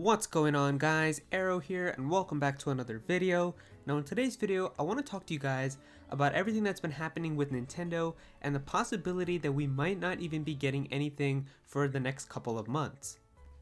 What's going on, guys? Aero here, and welcome back to another video. Now in today's video, I want to talk to you guys about everything that's been happening with Nintendo and the possibility that we might not even be getting anything for the next couple of months.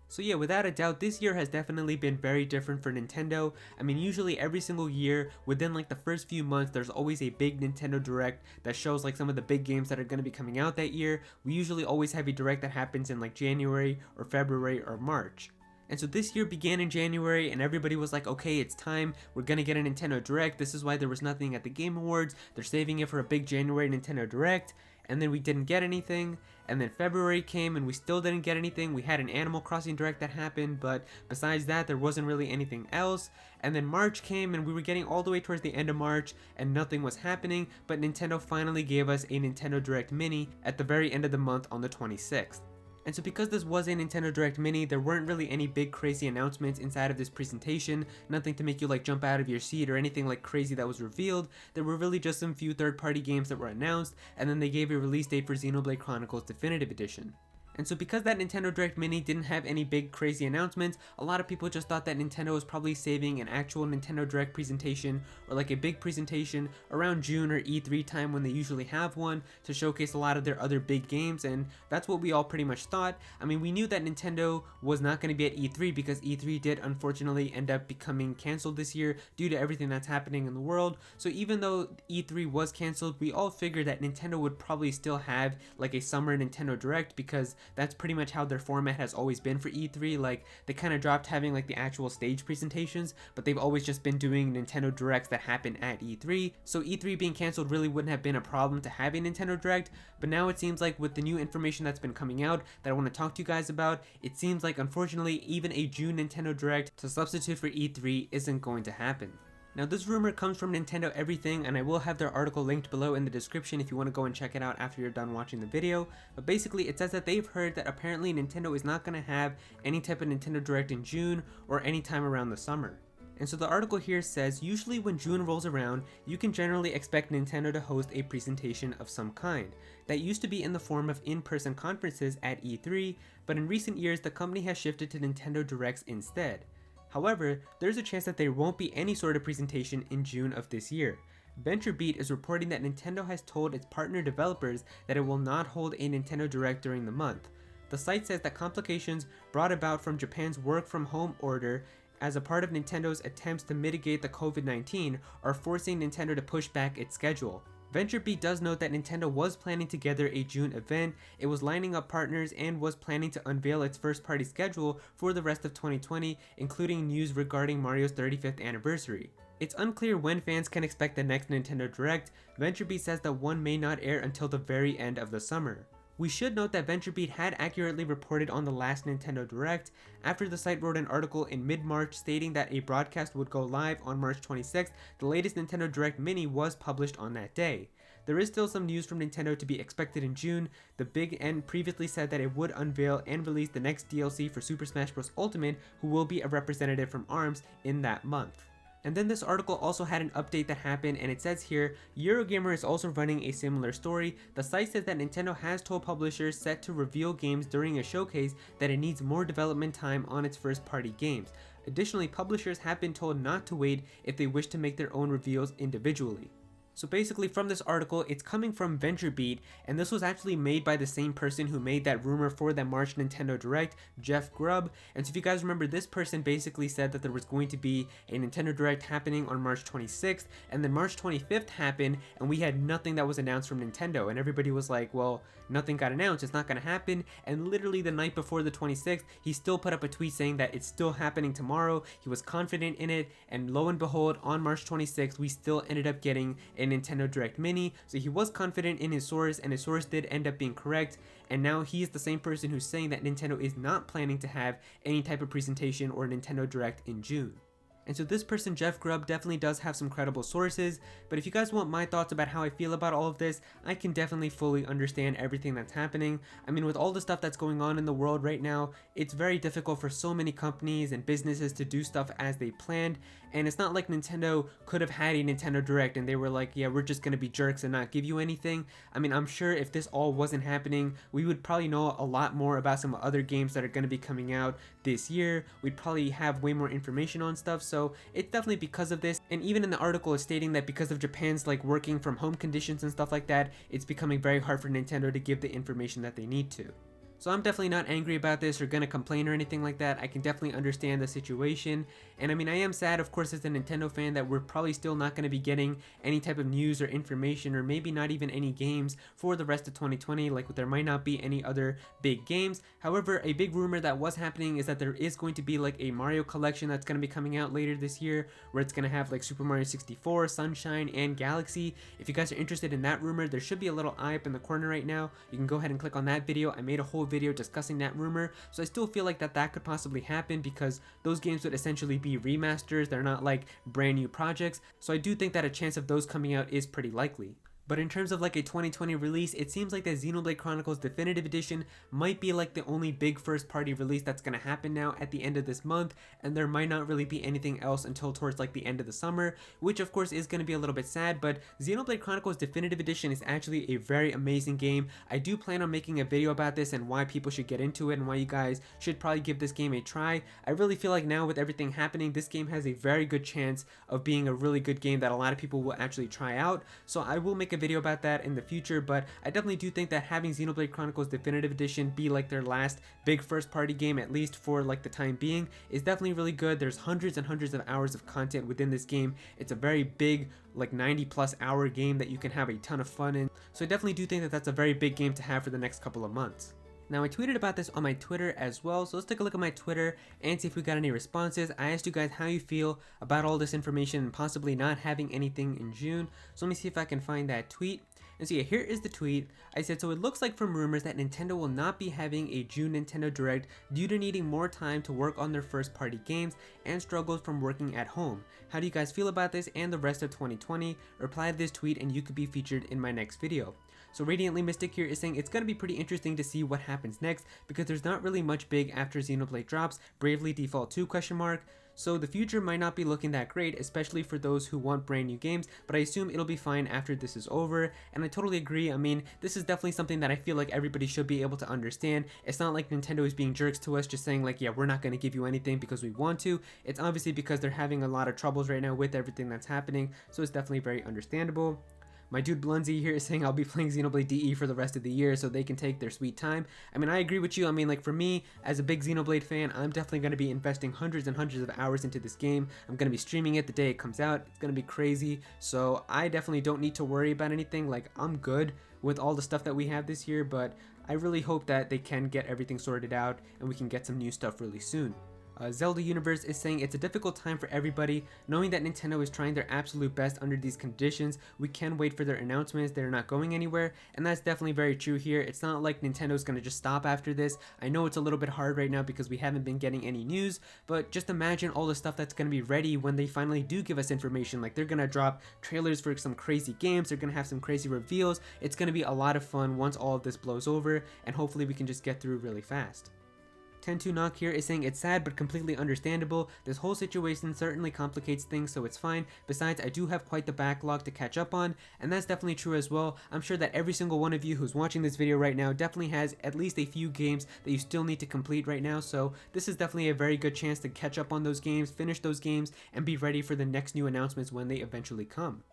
So yeah, without a doubt, this year has definitely been very different for Nintendo. I mean, usually every single year, within like the first few months, there's always a big Nintendo Direct that shows like some of the big games that are going to be coming out that year. We usually always have a Direct that happens in like January or February or March. And so this year began in January and everybody was like, okay, it's time, we're gonna get a Nintendo Direct. This is why there was nothing at the Game Awards. They're saving it for a big January Nintendo Direct. And then we didn't get anything. And then February came and we still didn't get anything. We had an Animal Crossing Direct that happened, but besides that, there wasn't really anything else. And then March came and we were getting all the way towards the end of March and nothing was happening, but Nintendo finally gave us a Nintendo Direct Mini at the very end of the month on the 26th. And so because this was a Nintendo Direct Mini, there weren't really any big crazy announcements inside of this presentation, nothing to make you like jump out of your seat or anything like crazy that was revealed. There were really just some few third-party games that were announced, and then they gave a release date for Xenoblade Chronicles Definitive Edition. And so because that Nintendo Direct Mini didn't have any big crazy announcements, a lot of people just thought that Nintendo was probably saving an actual Nintendo Direct presentation or like a big presentation around June or E3 time when they usually have one to showcase a lot of their other big games, and that's what we all pretty much thought. I mean, we knew that Nintendo was not going to be at E3 because E3 did unfortunately end up becoming canceled this year due to everything that's happening in the world. So even though E3 was canceled, we all figured that Nintendo would probably still have like a summer Nintendo Direct because that's pretty much how their format has always been for E3. Like, they kind of dropped having like the actual stage presentations, but they've always just been doing Nintendo Directs that happen at E3. So E3 being canceled really wouldn't have been a problem to have a Nintendo Direct, but now it seems like with the new information that's been coming out that I want to talk to you guys about, it seems like unfortunately even a June Nintendo Direct to substitute for E3 isn't going to happen. Now this rumor comes from Nintendo Everything, and I will have their article linked below in the description if you want to go and check it out after you're done watching the video. But basically it says that they've heard that apparently Nintendo is not going to have any type of Nintendo Direct in June or any time around the summer. And so the article here says, usually when June rolls around, you can generally expect Nintendo to host a presentation of some kind. That used to be in the form of in-person conferences at E3, but in recent years the company has shifted to Nintendo Directs instead. However, there's a chance that there won't be any sort of presentation in June of this year. VentureBeat is reporting that Nintendo has told its partner developers that it will not hold a Nintendo Direct during the month. The site says that complications brought about from Japan's work from home order as a part of Nintendo's attempts to mitigate the COVID-19 are forcing Nintendo to push back its schedule. VentureBeat does note that Nintendo was planning together a June event, it was lining up partners, and was planning to unveil its first party schedule for the rest of 2020, including news regarding Mario's 35th anniversary. It's unclear when fans can expect the next Nintendo Direct. VentureBeat says that one may not air until the very end of the summer. We should note that VentureBeat had accurately reported on the last Nintendo Direct after the site wrote an article in mid-March stating that a broadcast would go live on March 26th. The latest Nintendo Direct Mini was published on that day. There is still some news from Nintendo to be expected in June. The Big N previously said that it would unveil and release the next DLC for Super Smash Bros. Ultimate, who will be a representative from ARMS in that month. And then this article also had an update that happened, and it says here, Eurogamer is also running a similar story. The site says that Nintendo has told publishers set to reveal games during a showcase that it needs more development time on its first party games. Additionally, publishers have been told not to wait if they wish to make their own reveals individually. So basically from this article, it's coming from VentureBeat, and this was actually made by the same person who made that rumor for that March Nintendo Direct, Jeff Grubb. And so if you guys remember, this person basically said that there was going to be a Nintendo Direct happening on March 26th, and then March 25th happened, and we had nothing that was announced from Nintendo, and everybody was like, well, nothing got announced, it's not going to happen. And literally the night before the 26th, he still put up a tweet saying that it's still happening tomorrow. He was confident in it, and lo and behold, on March 26th, we still ended up getting a Nintendo Direct Mini. So he was confident in his source, and his source did end up being correct, and now he's the same person who's saying that Nintendo is not planning to have any type of presentation or Nintendo Direct in June. And so this person, Jeff Grubb, definitely does have some credible sources, but if you guys want my thoughts about how I feel about all of this, I can definitely fully understand everything that's happening. I mean, with all the stuff that's going on in the world right now, it's very difficult for so many companies and businesses to do stuff as they planned, and it's not like Nintendo could have had a Nintendo Direct and they were like, yeah, we're just gonna be jerks and not give you anything. I mean, I'm sure if this all wasn't happening, we would probably know a lot more about some other games that are gonna be coming out this year. We'd probably have way more information on stuff, so it's definitely because of this. And even in the article it's stating that because of Japan's like working from home conditions and stuff like that, it's becoming very hard for Nintendo to give the information that they need to. So I'm definitely not angry about this or gonna complain or anything like that. I can definitely understand the situation. And I mean, I am sad, of course, as a Nintendo fan, that we're probably still not gonna be getting any type of news or information, or maybe not even any games for the rest of 2020. Like, there might not be any other big games. However, a big rumor that was happening is that there is going to be like a Mario collection that's gonna be coming out later this year, where it's gonna have like Super Mario 64, Sunshine, and Galaxy. If you guys are interested in that rumor, there should be a little eye up in the corner right now. You can go ahead and click on that video. I made a whole video discussing that rumor, so I still feel like that could possibly happen, because those games would essentially be remasters. They're not like brand new projects, so I do think that a chance of those coming out is pretty likely. But in terms of like a 2020 release, it seems like that Xenoblade Chronicles Definitive Edition might be like the only big first party release that's going to happen now at the end of this month, and there might not really be anything else until towards like the end of the summer, which of course is going to be a little bit sad. But Xenoblade Chronicles Definitive Edition is actually a very amazing game. I do plan on making a video about this and why people should get into it and why you guys should probably give this game a try. I really feel like now with everything happening, this game has a very good chance of being a really good game that a lot of people will actually try out, so I will make a video about that in the future. But I definitely do think that having Xenoblade Chronicles Definitive Edition be like their last big first party game, at least for like the time being, is definitely really good. There's hundreds and hundreds of hours of content within this game. It's a very big, like 90+ hour game that you can have a ton of fun in, so I definitely do think that that's a very big game to have for the next couple of months. Now, I tweeted about this on my Twitter as well, so let's take a look at my Twitter and see if we got any responses. I asked you guys how you feel about all this information and possibly not having anything in June. So let me see if I can find that tweet. And so yeah, here is the tweet. I said, so it looks like from rumors that Nintendo will not be having a June Nintendo Direct due to needing more time to work on their first party games and struggles from working at home. How do you guys feel about this and the rest of 2020? Reply to this tweet and you could be featured in my next video. So Radiantly Mystic here is saying it's going to be pretty interesting to see what happens next, because there's not really much big after Xenoblade drops, Bravely Default 2 ? So the future might not be looking that great, especially for those who want brand new games, but I assume it'll be fine after this is over. And I totally agree. I mean, this is definitely something that I feel like everybody should be able to understand. It's not like Nintendo is being jerks to us, just saying like, yeah, we're not going to give you anything because we want to. It's obviously because they're having a lot of troubles right now with everything that's happening, so it's definitely very understandable. My dude Blunzy here is saying I'll be playing Xenoblade DE for the rest of the year so they can take their sweet time. I mean, I agree with you. I mean, like for me, as a big Xenoblade fan, I'm definitely going to be investing hundreds and hundreds of hours into this game. I'm going to be streaming it the day it comes out. It's going to be crazy. So I definitely don't need to worry about anything. Like, I'm good with all the stuff that we have this year, but I really hope that they can get everything sorted out and we can get some new stuff really soon. Zelda Universe is saying it's a difficult time for everybody, knowing that Nintendo is trying their absolute best under these conditions. We can wait for their announcements. They're not going anywhere, and that's definitely very true here. It's not like Nintendo's going to just stop after this. I know it's a little bit hard right now because we haven't been getting any news, but just imagine all the stuff that's going to be ready when they finally do give us information. Like, they're going to drop trailers for some crazy games. They're going to have some crazy reveals. It's going to be a lot of fun once all of this blows over, and hopefully we can just get through really fast. 10-2 Knock here is saying it's sad but completely understandable. This whole situation certainly complicates things, so it's fine. Besides, I do have quite the backlog to catch up on, and that's definitely true as well. I'm sure that every single one of you who's watching this video right now definitely has at least a few games that you still need to complete right now, so this is definitely a very good chance to catch up on those games, finish those games, and be ready for the next new announcements when they eventually come.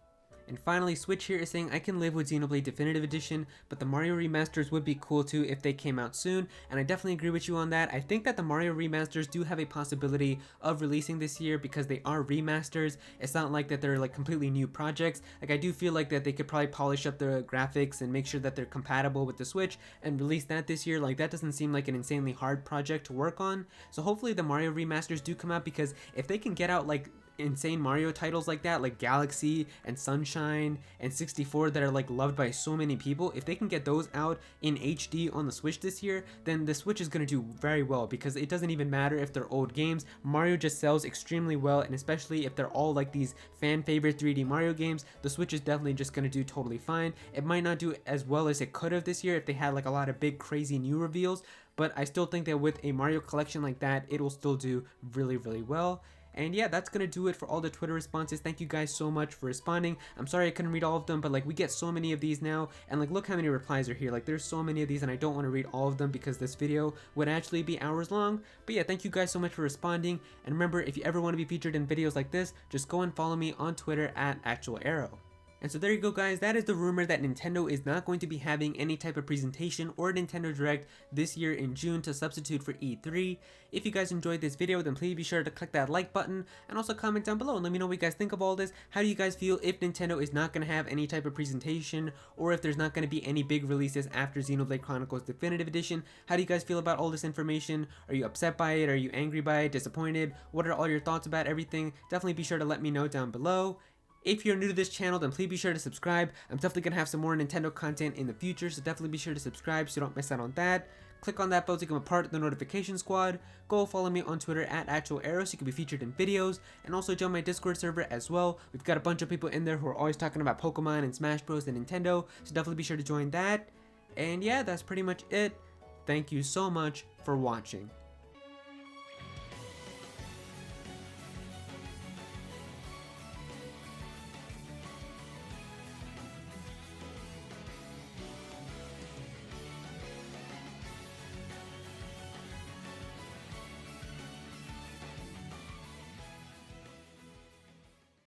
And finally, Switch here is saying I can live with Xenoblade Definitive Edition, but the Mario remasters would be cool too if they came out soon, and I definitely agree with you on that. I think that the Mario remasters do have a possibility of releasing this year because they are remasters. It's not like that they're like completely new projects. Like, I do feel like that they could probably polish up the graphics and make sure that they're compatible with the Switch and release that this year. Like, that doesn't seem like an insanely hard project to work on. So hopefully the Mario remasters do come out, because if they can get out like insane Mario titles like that, like Galaxy and Sunshine and 64, that are like loved by so many people, if they can get those out in HD on the Switch this year, then the Switch is going to do very well, because it doesn't even matter if they're old games. Mario just sells extremely well, and especially if they're all like these fan favorite 3D Mario games, the Switch is definitely just going to do totally fine. It might not do as well as it could have this year if they had like a lot of big crazy new reveals, but I still think that with a Mario collection like that, it will still do really well. And yeah, that's gonna do it for all the Twitter responses. Thank you guys so much for responding. I'm sorry I couldn't read all of them, but like we get so many of these now, and like look how many replies are here. Like there's so many of these, and I don't want to read all of them because this video would actually be hours long. But yeah, thank you guys so much for responding. And remember, if you ever want to be featured in videos like this, just go and follow me on Twitter at @Aero. And so there you go, guys. That is the rumor that Nintendo is not going to be having any type of presentation or Nintendo Direct this year in June to substitute for E3. If you guys enjoyed this video, then please be sure to click that like button and also comment down below and let me know what you guys think of all this. How do you guys feel if Nintendo is not going to have any type of presentation, or if there's not going to be any big releases after Xenoblade Chronicles Definitive Edition? How do you guys feel about all this information? Are you upset by it? Are you angry by it? Disappointed? What are all your thoughts about everything? Definitely be sure to let me know down below. If you're new to this channel, then please be sure to subscribe. I'm definitely going to have some more Nintendo content in the future, so definitely be sure to subscribe so you don't miss out on that. Click on that bell to become a part of the notification squad. Go follow me on Twitter at @Aero so you can be featured in videos, and also join my Discord server as well. We've got a bunch of people in there who are always talking about Pokemon and Smash Bros and Nintendo, so definitely be sure to join that. And yeah, that's pretty much it. Thank you so much for watching.